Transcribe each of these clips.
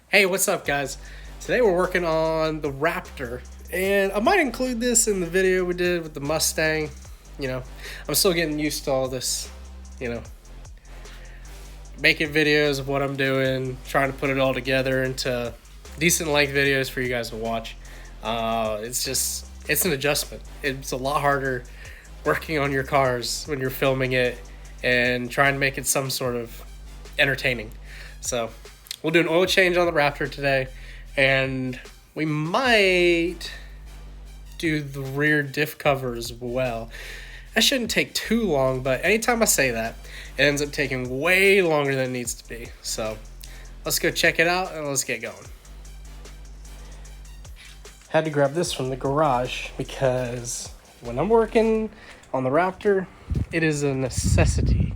Hey, what's up, guys? Today we're working on the Raptor, and I might include this in the video we did with the Mustang. I'm still getting used to all this, you know, making videos of what I'm doing, trying to put it all together into decent length videos for you guys to watch. It's an adjustment. It's a lot harder working on your cars when you're filming it and trying to make it some sort of entertaining. So we'll do an oil change on the Raptor today, and we might do the rear diff cover as well. That shouldn't take too long, but anytime I say that, it ends up taking way longer than it needs to be. So let's go check it out and let's get going. Had to grab this from the garage because when I'm working on the Raptor, it is a necessity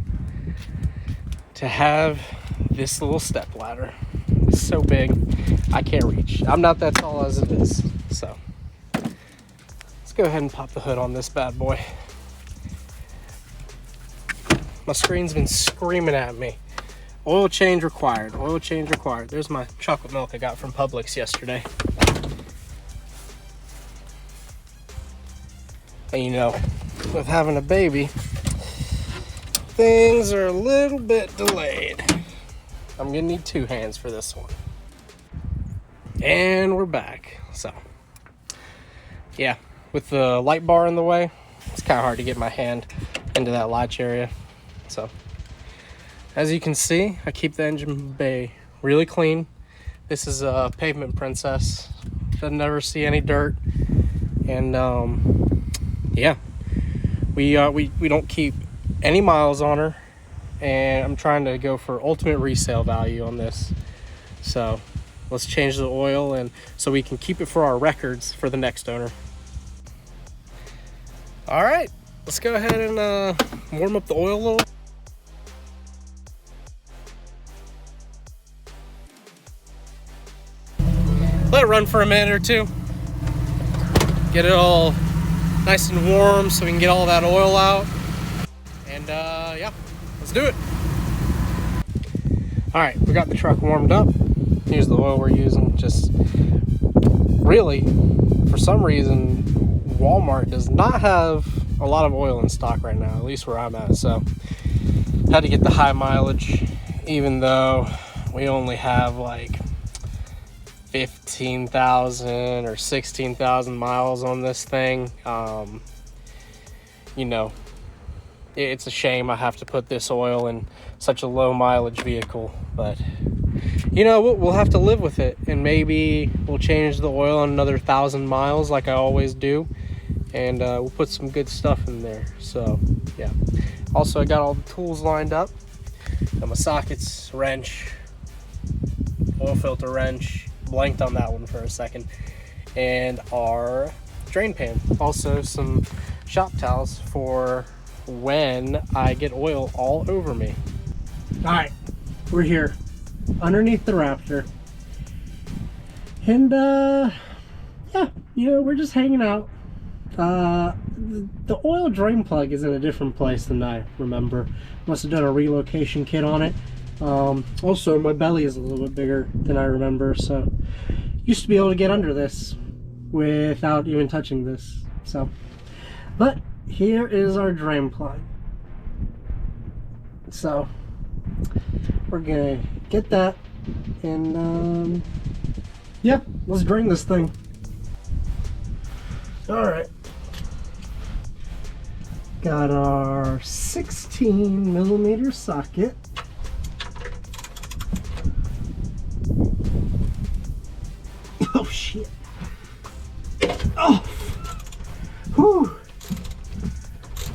to have this little step ladder. It's so big, I can't reach. I'm not that tall as it is. So let's go ahead and pop the hood on this bad boy. My screen's been screaming at me. Oil change required, oil change required. There's my chocolate milk I got from Publix yesterday. And with having a baby, things are a little bit delayed. I'm gonna need two hands for this one. And we're back. So yeah, with the light bar in the way, it's kind of hard to get my hand into that latch area. So as you can see, I keep the engine bay really clean. This is a Pavement Princess. Doesn't ever see any dirt. And yeah, we don't keep any miles on her, and I'm trying to go for ultimate resale value on this. So let's change the oil, and so we can keep it for our records for the next owner. All right, let's go ahead and warm up the oil a little. Let it run for a minute or two. Get it all nice and warm so we can get all that oil out. And yeah, let's do it. All right, we got the truck warmed up. Here's the oil we're using. Just really, for some reason, Walmart does not have a lot of oil in stock right now, at least where I'm at. So had to get the high mileage, even though we only have like 15,000 or 16,000 miles on this thing. It's a shame I have to put this oil in such a low mileage vehicle, but we'll have to live with it, and maybe we'll change the oil on another 1,000 miles like I always do, and we'll put some good stuff in there. So yeah, also I got all the tools lined up. Got my sockets, wrench, oil filter wrench, blanked on that one for a second, and our drain pan. Also some shop towels for when I get oil all over me. All right, we're here underneath the Raptor, and yeah, we're just hanging out. The oil drain plug is in a different place than I remember. Must have done a relocation kit on it. Also, my belly is a little bit bigger than I remember, so used to be able to get under this without even touching this. So, but here is our drain plug. So we're gonna get that, and yeah, let's drain this thing. All right, got our 16mm socket. Oh shit. Oh, whew.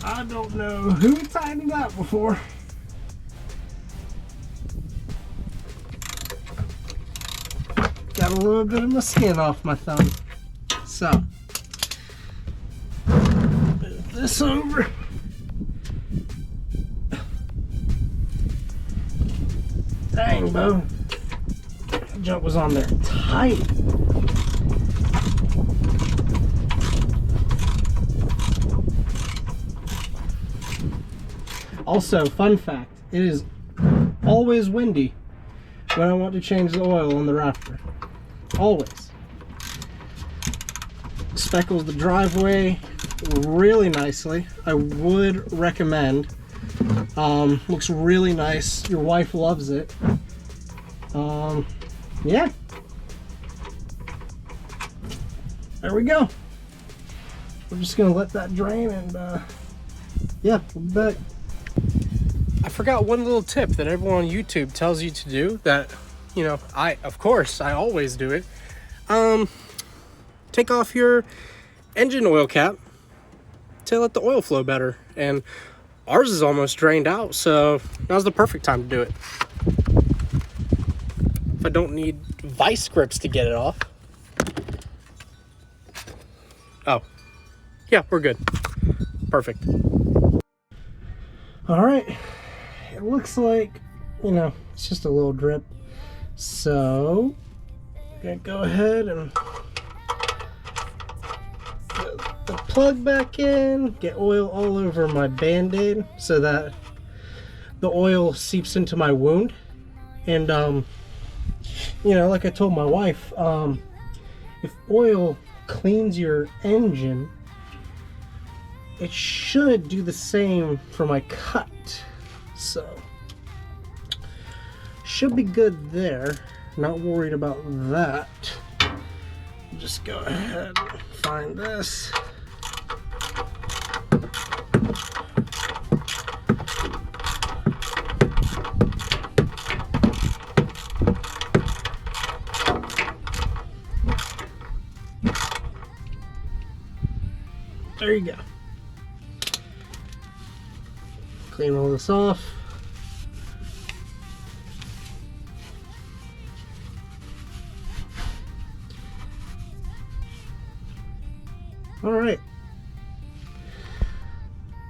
I don't know who tightened that before. Got a little bit of my skin off my thumb. So, move this over. Dang, Bo. That junk was on there tight. Also, fun fact, it is always windy when I want to change the oil on the Raptor. Always. Speckles the driveway really nicely. I would recommend. Looks really nice. Your wife loves it. Yeah. There we go. We're just gonna let that drain and yeah, we'll be back. I forgot one little tip that everyone on YouTube tells you to do that, you know, of course, I always do it. Take off your engine oil cap to let the oil flow better. And ours is almost drained out, so now's the perfect time to do it. If I don't need vice grips to get it off. Oh, yeah, we're good. Perfect. All right, it looks like, you know, it's just a little drip. So, I'm gonna go ahead and put the plug back in, get oil all over my Band-Aid so that the oil seeps into my wound. And, you know, like I told my wife, if oil cleans your engine, it should do the same for my cut. So, should be good there. Not worried about that. Just go ahead and find this. There you go. Clean all this off. All right.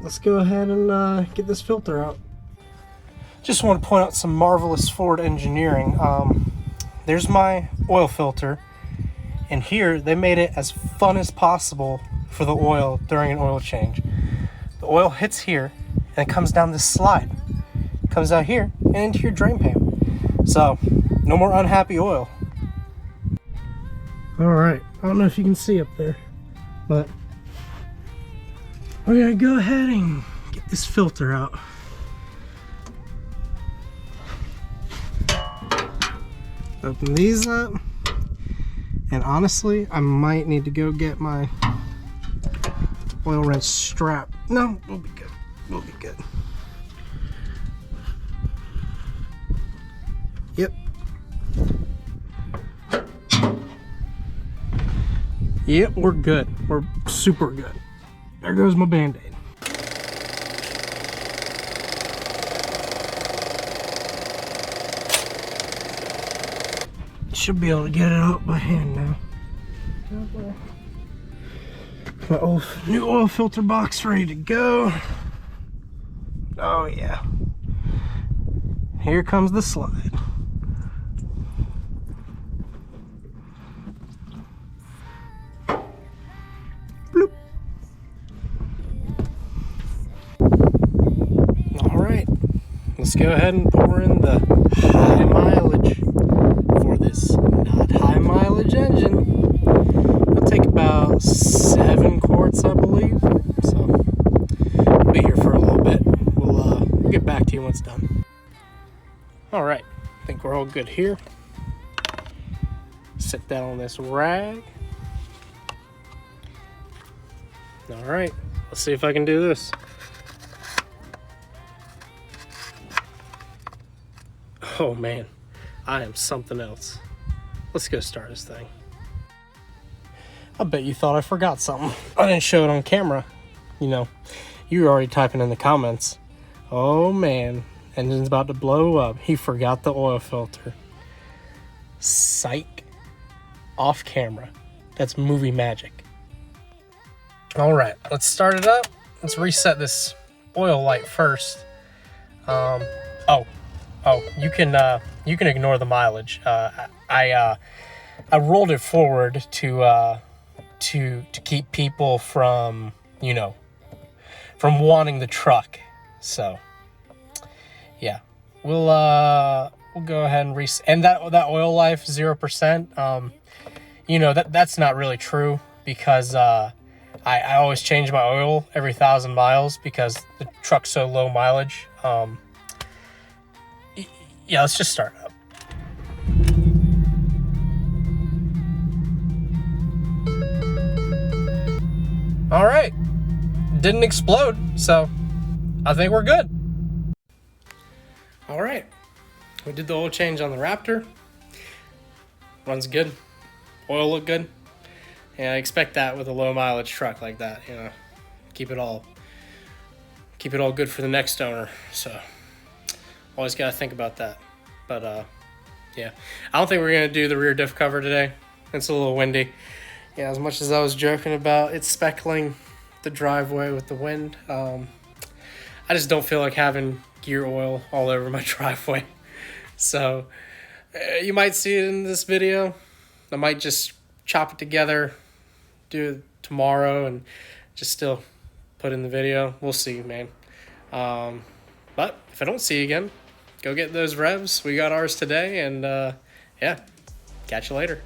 Let's go ahead and get this filter out. Just want to point out some marvelous Ford engineering. There's my oil filter, and here they made it as fun as possible for the oil during an oil change. The oil hits here and it comes down this slide. It comes out here and into your drain pan. So, no more unhappy oil. Alright, I don't know if you can see up there, but we're gonna go ahead and get this filter out. Open these up, and honestly, I might need to go get my oil rinse strap. No, we'll be good. We'll be good. Yep. Yep, we're good. We're super good. There goes my Band-Aid. Should be able to get it out by hand now. My new oil filter box ready to go. Oh yeah. Here comes the slide. Bloop. All right, let's go ahead and pour in the high mileage for this not high mileage engine. It'll take about 7 quarts, I believe. So we'll be here for a little bit. We'll get back to you when it's done. All right, I think we're all good here. Sit down on this rag. All right, let's see if I can do this. Oh man, I am something else. Let's go start this thing. I bet you thought I forgot something. I didn't show it on camera. You know, you were already typing in the comments. Oh man, engine's about to blow up. He forgot the oil filter. Psych. Off camera. That's movie magic. All right, let's start it up. Let's reset this oil light first. You can ignore the mileage. I rolled it forward to keep people from, you know, from wanting the truck. So yeah, we'll we'll go ahead and and that oil life 0%. You know, that's not really true, because I always change my oil every 1,000 miles because the truck's so low mileage. Yeah, let's just start up. All right, didn't explode, so I think we're good. All right, we did the oil change on the Raptor. Runs good, oil looked good. Yeah, I expect that with a low mileage truck like that. You know, keep it all good for the next owner. So always got to think about that. But yeah, I don't think we're gonna do the rear diff cover today. It's a little windy. Yeah, as much as I was joking about it speckling the driveway with the wind, I just don't feel like having gear oil all over my driveway. So you might see it in this video. I might just chop it together, do it tomorrow, and just still put in the video. We'll see, man. But if I don't see you again, go get those revs. We got ours today, and yeah, catch you later.